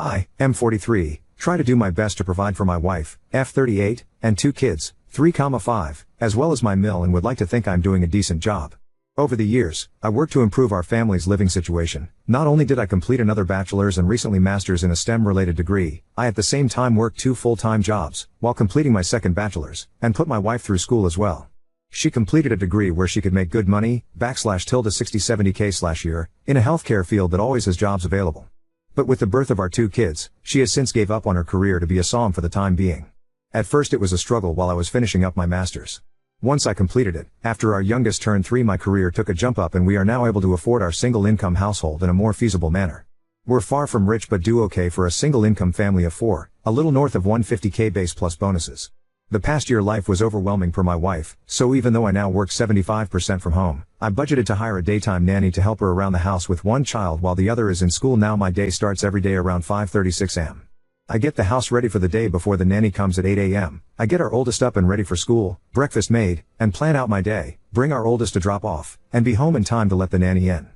I, M43, try to do my best to provide for my wife, F38, and 2 kids, 3,5, as well as my mill, and would like to think I'm doing a decent job. Over the years, I worked to improve our family's living situation. Not only did I complete another bachelor's and recently master's in a STEM-related degree, I at the same time worked 2 full-time jobs, while completing my second bachelor's, and put my wife through school as well. She completed a degree where she could make good money, /60-70K/year, in a healthcare field that always has jobs available. But with the birth of our 2 kids, she has since gave up on her career to be a SOM for the time being. At first it was a struggle while I was finishing up my master's. Once I completed it, after our youngest turned 3, my career took a jump up and we are now able to afford our single-income household in a more feasible manner. We're far from rich but do okay for a single-income family of 4, a little north of 150K base plus bonuses. The past year life was overwhelming for my wife, so even though I now work 75% from home, I budgeted to hire a daytime nanny to help her around the house with one child while the other is in school. Now my day starts every day around 5:36 am. I get the house ready for the day before the nanny comes at 8 am. I get our oldest up and ready for school, breakfast made, and plan out my day, bring our oldest to drop off, and be home in time to let the nanny in.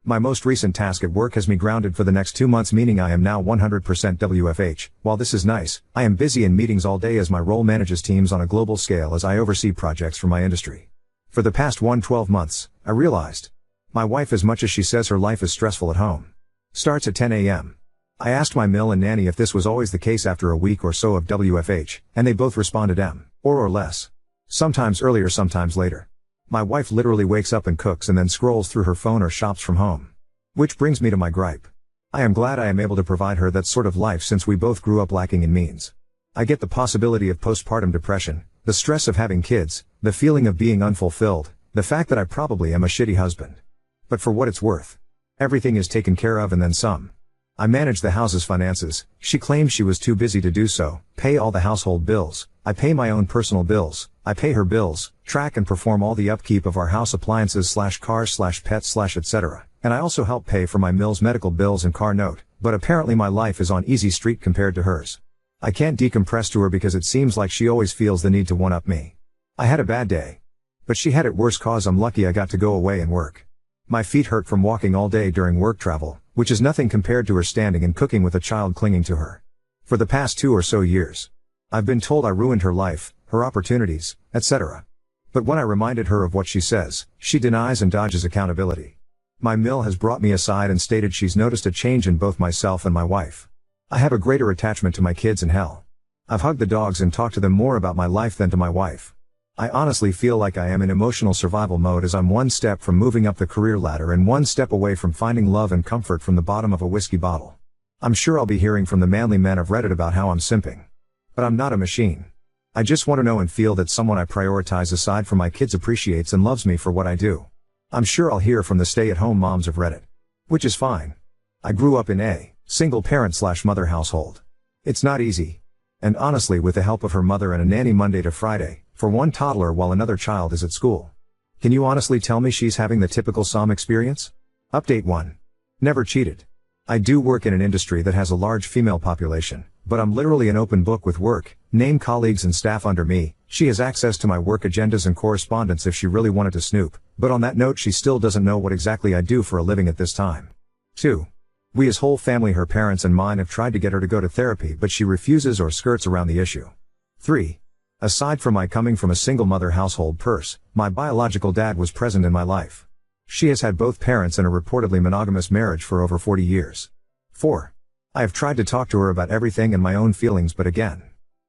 My most recent task at work has me grounded for the next 2 months, meaning I am now 100% WFH. While this is nice, I am busy in meetings all day as my role manages teams on a global scale as I oversee projects for my industry. For the past 12 months, I realized my wife, as much as she says her life is stressful at home, starts at 10 am. I asked my mill and nanny if this was always the case after a week or so of WFH, and they both responded or less. Sometimes earlier, sometimes later. My wife literally wakes up and cooks and then scrolls through her phone or shops from home. Which brings me to my gripe. I am glad I am able to provide her that sort of life since we both grew up lacking in means. I get the possibility of postpartum depression, the stress of having kids, the feeling of being unfulfilled, the fact that I probably am a shitty husband. But for what it's worth, everything is taken care of and then some. I manage the house's finances. She claims she was too busy to do so, pay all the household bills. I pay my own personal bills. I pay her bills, track and perform all the upkeep of our house appliances /cars /pets etc. And I also help pay for my mill's medical bills and car note, but apparently my life is on easy street compared to hers. I can't decompress to her because it seems like she always feels the need to one-up me. I had a bad day. But she had it worse cause I'm lucky I got to go away and work. My feet hurt from walking all day during work travel, which is nothing compared to her standing and cooking with a child clinging to her. For the past 2 or so years, I've been told I ruined her life, her opportunities, etc. But when I reminded her of what she says, she denies and dodges accountability. My mill has brought me aside and stated she's noticed a change in both myself and my wife. I have a greater attachment to my kids and hell, I've hugged the dogs and talked to them more about my life than to my wife. I honestly feel like I am in emotional survival mode as I'm 1 step from moving up the career ladder and 1 step away from finding love and comfort from the bottom of a whiskey bottle. I'm sure I'll be hearing from the manly men of Reddit about how I'm simping. But I'm not a machine. I just want to know and feel that someone I prioritize aside from my kids appreciates and loves me for what I do. I'm sure I'll hear from the stay-at-home moms of Reddit. Which is fine. I grew up in a single parent/mother household. It's not easy. And honestly, with the help of her mother and a nanny Monday to Friday, for one toddler while another child is at school. Can you honestly tell me she's having the typical SOM experience? Update 1. Never cheated. I do work in an industry that has a large female population, but I'm literally an open book with work, name colleagues and staff under me. She has access to my work agendas and correspondence if she really wanted to snoop, but on that note she still doesn't know what exactly I do for a living at this time. 2. We as whole family, her parents and mine, have tried to get her to go to therapy but she refuses or skirts around the issue. 3. Aside from my coming from a single mother household my biological dad was present in my life. She has had both parents in a reportedly monogamous marriage for over 40 years. 4. I have tried to talk to her about everything and my own feelings, but again,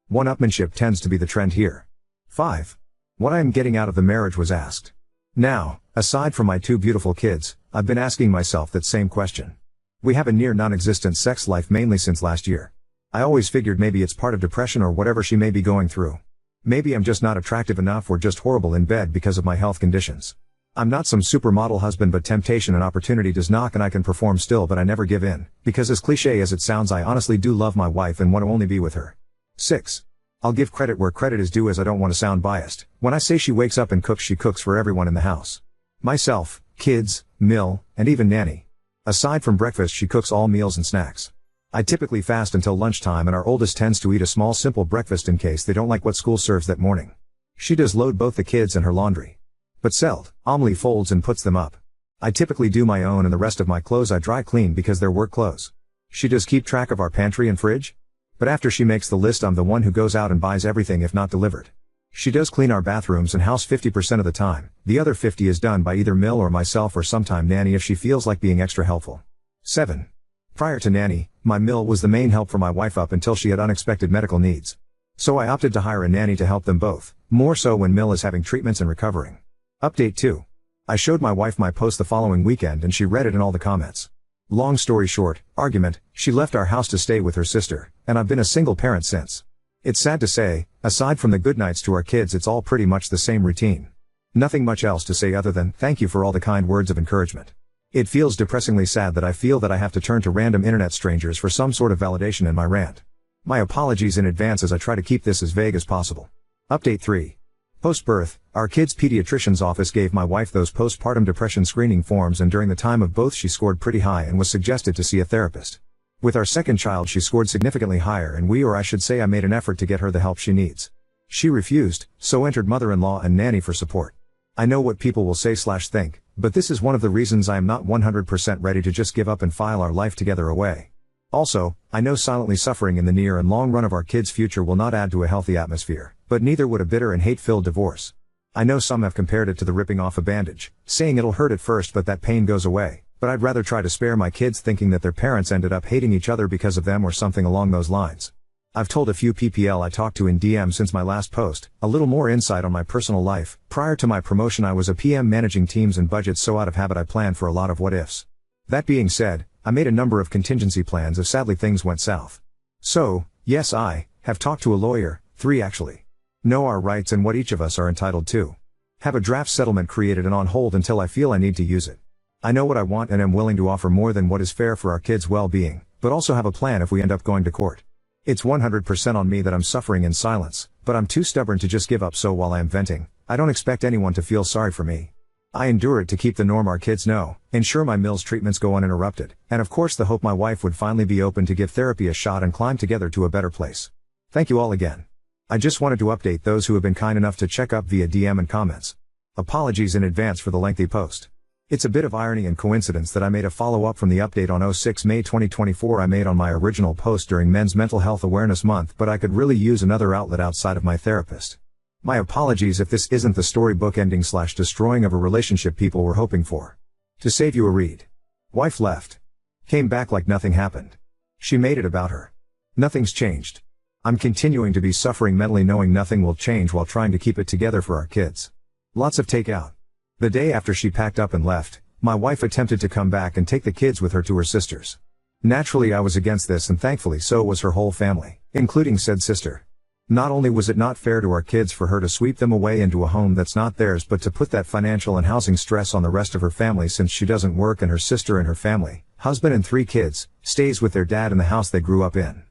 one-upmanship tends to be the trend here. 5. What I am getting out of the marriage was asked. Now, aside from my 2 beautiful kids, I've been asking myself that same question. We have a near non-existent sex life mainly since last year. I always figured maybe it's part of depression or whatever she may be going through. Maybe I'm just not attractive enough or just horrible in bed because of my health conditions. I'm not some supermodel husband, but temptation and opportunity does knock and I can perform still, but I never give in, because as cliche as it sounds, I honestly do love my wife and want to only be with her. 6. I'll give credit where credit is due, as I don't want to sound biased. When I say she wakes up and cooks, she cooks for everyone in the house. Myself, kids, mill, and even nanny. Aside from breakfast, she cooks all meals and snacks. I typically fast until lunchtime and our oldest tends to eat a small simple breakfast in case they don't like what school serves that morning. She does load both the kids and her laundry. But seldom folds and puts them up. I typically do my own, and the rest of my clothes I dry clean because they're work clothes. She does keep track of our pantry and fridge? But after she makes the list, I'm the one who goes out and buys everything if not delivered. She does clean our bathrooms and house 50% of the time, the other 50 is done by either Mill or myself or sometime Nanny if she feels like being extra helpful. 7. Prior to Nanny, my Mill was the main help for my wife up until she had unexpected medical needs. So I opted to hire a nanny to help them both, more so when Mill is having treatments and recovering. Update 2. I showed my wife my post the following weekend and she read it and all the comments. Long story short, argument, she left our house to stay with her sister, and I've been a single parent since. It's sad to say, aside from the good nights to our kids, it's all pretty much the same routine. Nothing much else to say other than thank you for all the kind words of encouragement. It feels depressingly sad that I feel that I have to turn to random internet strangers for some sort of validation in my rant. My apologies in advance as I try to keep this as vague as possible. Update 3. Post-birth, our kids' pediatrician's office gave my wife those postpartum depression screening forms, and during the time of both she scored pretty high and was suggested to see a therapist. With our second child she scored significantly higher, and I should say I made an effort to get her the help she needs. She refused, so entered mother-in-law and nanny for support. I know what people will say/think, but this is one of the reasons I am not 100% ready to just give up and file our life together away. Also, I know silently suffering in the near and long run of our kids' future will not add to a healthy atmosphere, but neither would a bitter and hate-filled divorce. I know some have compared it to the ripping off a bandage, saying it'll hurt at first but that pain goes away, but I'd rather try to spare my kids thinking that their parents ended up hating each other because of them or something along those lines. I've told a few PPL I talked to in DM since my last post, a little more insight on my personal life. Prior to my promotion I was a PM managing teams and budgets, so out of habit I planned for a lot of what ifs. That being said, I made a number of contingency plans if sadly things went south. So, yes, I have talked to a lawyer, 3 actually. Know our rights and what each of us are entitled to. Have a draft settlement created and on hold until I feel I need to use it. I know what I want and am willing to offer more than what is fair for our kids' well-being, but also have a plan if we end up going to court. It's 100% on me that I'm suffering in silence, but I'm too stubborn to just give up, so while I am venting, I don't expect anyone to feel sorry for me. I endure it to keep the norm our kids know, ensure my Mill's treatments go uninterrupted, and of course the hope my wife would finally be open to give therapy a shot and climb together to a better place. Thank you all again. I just wanted to update those who have been kind enough to check up via DM and comments. Apologies in advance for the lengthy post. It's a bit of irony and coincidence that I made a follow-up from the update on 06 May 2024 I made on my original post during Men's Mental Health Awareness Month, but I could really use another outlet outside of my therapist. My apologies if this isn't the storybook ending/destroying of a relationship people were hoping for. To save you a read. Wife left. Came back like nothing happened. She made it about her. Nothing's changed. I'm continuing to be suffering mentally knowing nothing will change while trying to keep it together for our kids. Lots of takeout. The day after she packed up and left, my wife attempted to come back and take the kids with her to her sister's. Naturally I was against this, and thankfully so was her whole family, including said sister. Not only was it not fair to our kids for her to sweep them away into a home that's not theirs, but to put that financial and housing stress on the rest of her family since she doesn't work and her sister and her family, husband and 3 kids, stays with their dad in the house they grew up in.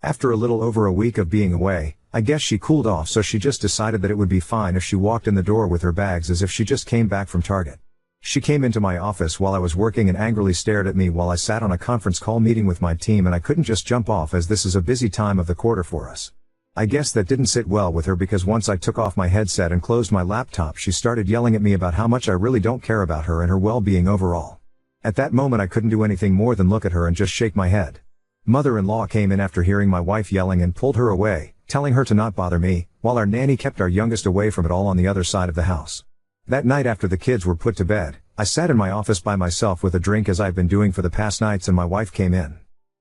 After a little over a week of being away, I guess she cooled off, so she just decided that it would be fine if she walked in the door with her bags as if she just came back from Target. She came into my office while I was working and angrily stared at me while I sat on a conference call meeting with my team, and I couldn't just jump off as this is a busy time of the quarter for us. I guess that didn't sit well with her because once I took off my headset and closed my laptop she started yelling at me about how much I really don't care about her and her well-being overall. At that moment I couldn't do anything more than look at her and just shake my head. Mother-in-law came in after hearing my wife yelling and pulled her away, telling her to not bother me, while our nanny kept our youngest away from it all on the other side of the house. That night after the kids were put to bed, I sat in my office by myself with a drink as I've been doing for the past nights, and my wife came in.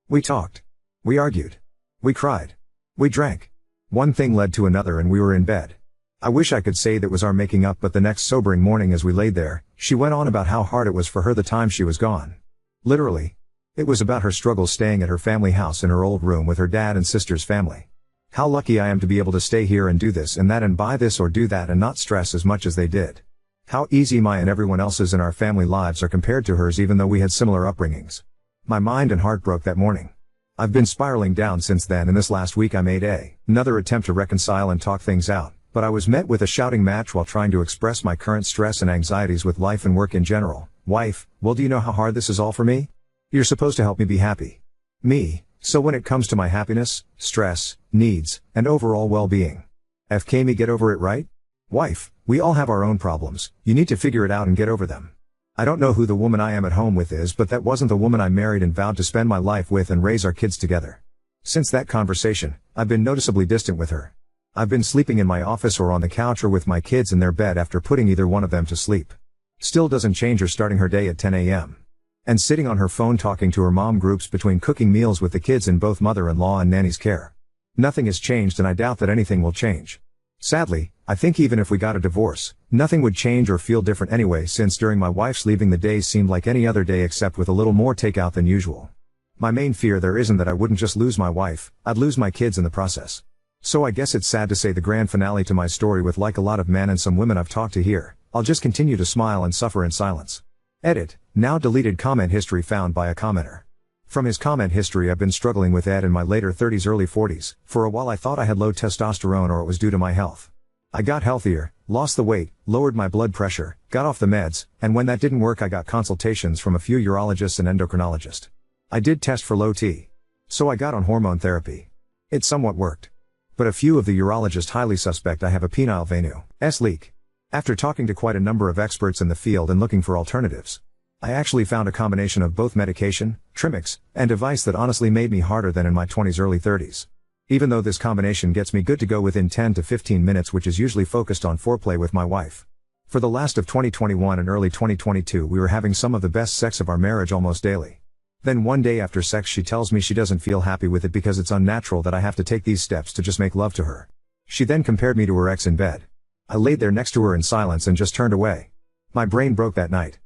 We talked. We argued. We cried. We drank. One thing led to another and we were in bed. I wish I could say that was our making up, but the next sobering morning as we laid there, she went on about how hard it was for her the time she was gone. Literally. It was about her struggles staying at her family house in her old room with her dad and sister's family. How lucky I am to be able to stay here and do this and that and buy this or do that and not stress as much as they did. How easy my and everyone else's in our family lives are compared to hers, even though we had similar upbringings. My mind and heart broke that morning. I've been spiraling down since then, and this last week I made another attempt to reconcile and talk things out, but I was met with a shouting match while trying to express my current stress and anxieties with life and work in general. Wife, well, do you know how hard this is all for me? You're supposed to help me be happy. So when it comes to my happiness, stress, needs, and overall well-being. Me get over it, right? Wife, we all have our own problems, you need to figure it out and get over them. I don't know who the woman I am at home with is, but that wasn't the woman I married and vowed to spend my life with and raise our kids together. Since that conversation, I've been noticeably distant with her. I've been sleeping in my office or on the couch or with my kids in their bed after putting either one of them to sleep. Still doesn't change her starting her day at 10 a.m. and sitting on her phone talking to her mom groups between cooking meals with the kids in both mother-in-law and nanny's care. Nothing has changed, and I doubt that anything will change. Sadly, I think even if we got a divorce, nothing would change or feel different anyway, since during my wife's leaving the days seemed like any other day except with a little more takeout than usual. My main fear there isn't that I wouldn't just lose my wife, I'd lose my kids in the process. So I guess it's sad to say the grand finale to my story with, like a lot of men and some women I've talked to here, I'll just continue to smile and suffer in silence. Edit, now deleted comment history found by a commenter. From his comment history, I've been struggling with Ed in my later 30s early 40s, for a while I thought I had low testosterone or it was due to my health. I got healthier, lost the weight, lowered my blood pressure, got off the meds, and when that didn't work I got consultations from a few urologists and endocrinologists. I did test for low T. So I got on hormone therapy. It somewhat worked. But a few of the urologists highly suspect I have a penile venous leak. After talking to quite a number of experts in the field and looking for alternatives, I actually found a combination of both medication, Trimix, and device that honestly made me harder than in my 20s early 30s. Even though this combination gets me good to go within 10 to 15 minutes, which is usually focused on foreplay with my wife. For the last of 2021 and early 2022 we were having some of the best sex of our marriage almost daily. Then one day after sex she tells me she doesn't feel happy with it because it's unnatural that I have to take these steps to just make love to her. She then compared me to her ex in bed. I laid there next to her in silence and just turned away. My brain broke that night.